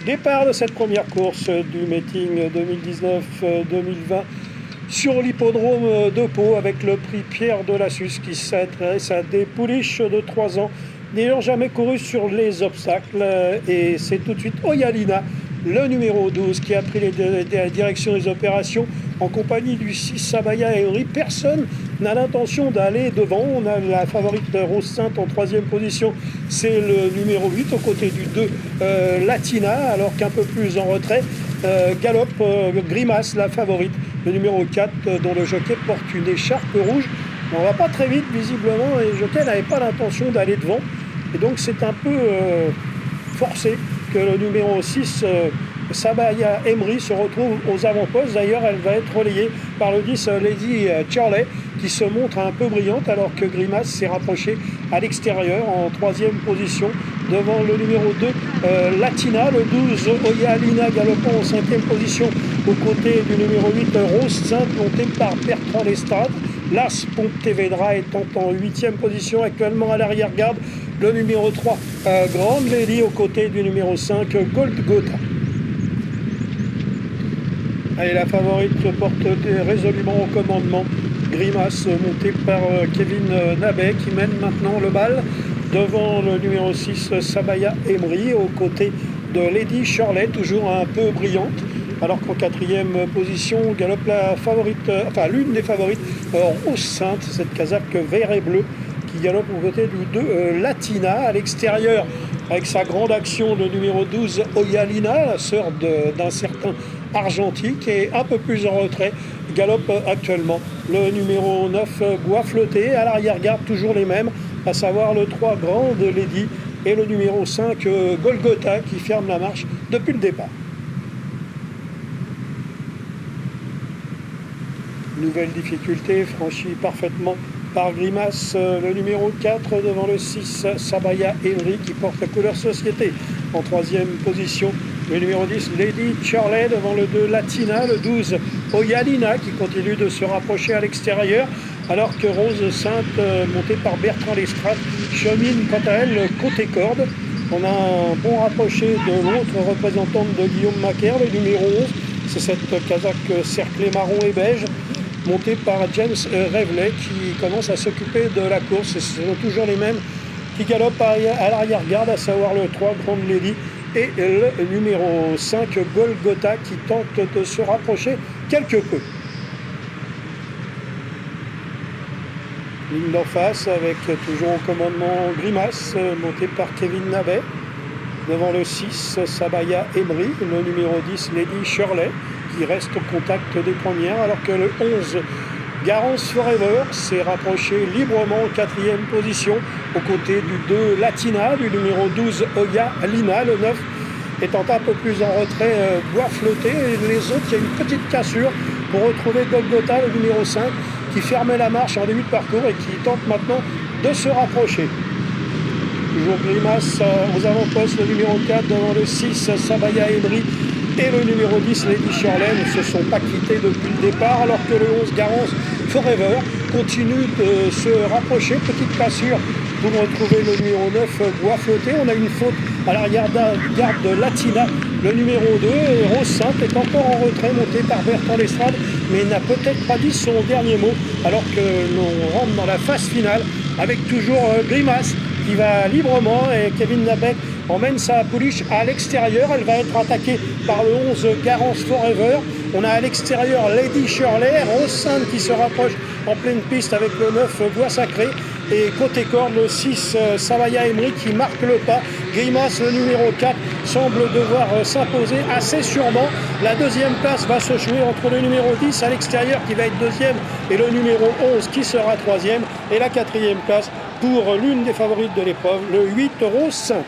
Départ de cette première course du meeting 2019-2020 sur l'hippodrome de Pau avec le prix Pierre de la Suisse qui s'adresse à des pouliches de 3 ans n'ayant jamais couru sur les obstacles. Et c'est tout de suite Oyalina, le numéro 12, qui a pris la direction des opérations en compagnie du 6 Sabaya et Henry. Personne n'a l'intention d'aller devant. On a la favorite Rose Sainte en 3e position, c'est le numéro 8 aux côtés du 2 Latina, alors qu'un peu plus en retrait galope Grimace, la favorite, le numéro 4 dont le jockey porte une écharpe rouge. On va pas très vite visiblement et le jockey n'avait pas l'intention d'aller devant et donc c'est un peu forcé que le numéro 6 Sabaya Emery se retrouve aux avant-postes. D'ailleurs, elle va être relayée par le 10 Lady Charley qui se montre un peu brillante alors que Grimace s'est rapproché à l'extérieur en 3e position devant le numéro 2 Latina, le 12 Oyalina galopant en 5e position aux côtés du numéro 8 Rose Sainte monté par Bertrand Lestrade. L'As Pontevedra étant en 8e position actuellement à l'arrière-garde, le numéro 3 Grande Lady aux côtés du numéro 5 Gold Gotha. Et la favorite porte résolument au commandement. Grimace montée par Kevin Nabet qui mène maintenant le bal devant le numéro 6 Sabaya Emery aux côtés de Lady Shirley, toujours un peu brillante, alors qu'en 4e position galope la favorite, l'une des favorites, Rose Sainte, cette casaque vert et bleu qui galope aux côtés du 2 Latina. À l'extérieur, avec sa grande action, le numéro 12 Oyalina, la sœur d'un certain Argentique, et un peu plus en retrait galope actuellement le numéro 9 Bois Flotté. À l'arrière-garde, toujours les mêmes, à savoir le 3 Grande Lady et le numéro 5 Golgotha qui ferme la marche depuis le départ. Nouvelle difficulté franchie parfaitement par Grimace, le numéro 4 devant le 6 Sabaya Emery qui porte la couleur société. En 3e position, le numéro 10 Lady Charley devant le 2 Latina, le 12 Oyalina qui continue de se rapprocher à l'extérieur, alors que Rose Sainte, montée par Bertrand Lestrade, chemine quant à elle côté corde. On a un bon rapproché de l'autre représentante de Guillaume Macaire, le numéro 11, c'est cette casaque cerclée marron et beige, montée par James Reveley qui commence à s'occuper de la course. Et ce sont toujours les mêmes qui galopent à l'arrière-garde, à savoir le 3 Grande Lady et le numéro 5 Golgotha qui tente de se rapprocher quelque peu. Ligne d'en face avec toujours au commandement Grimace, monté par Kevin Nabet. Devant le 6 Sabaya Emery, le numéro 10 Lady Shirley qui reste au contact des premières, alors que le 11 Garance Forever s'est rapproché librement en 4e position aux côtés du 2 Latina, du numéro 12 Oyalina, le 9 étant un peu plus en retrait Bois Flotté, et les autres, il y a une petite cassure pour retrouver Golgotha, le numéro 5 qui fermait la marche en début de parcours et qui tente maintenant de se rapprocher. Toujours Grimace aux avant-postes, le numéro 4 devant le 6 Sabaya Emery et le numéro 10 Lady Shirley ne se sont pas quittés depuis le départ, alors que le 11 Garance Forever continue de se rapprocher. Petite cassure pour retrouver le numéro 9 Bois Flotté. On a une faute à l'arrière-garde de Latina, le numéro 2 et Rose Sainte est encore en retrait, monté par Bertrand Lestrade, mais n'a peut-être pas dit son dernier mot, alors que l'on rentre dans la phase finale avec toujours Grimace qui va librement et Kevin Nabet emmène sa pouliche à l'extérieur. Elle va être attaquée par le 11 Garance Forever. On a à l'extérieur Lady Shirley, Rose Sainte qui se rapproche en pleine piste avec le 9 Bois Sacré. Et côté corde, le 6 Sabaya Emery qui marque le pas. Grimace, le numéro 4, semble devoir s'imposer assez sûrement. La 2e place va se jouer entre le numéro 10 à l'extérieur qui va être 2e et le numéro 11 qui sera 3e. Et la 4e place pour l'une des favorites de l'épreuve, le 8 Rose Sainte.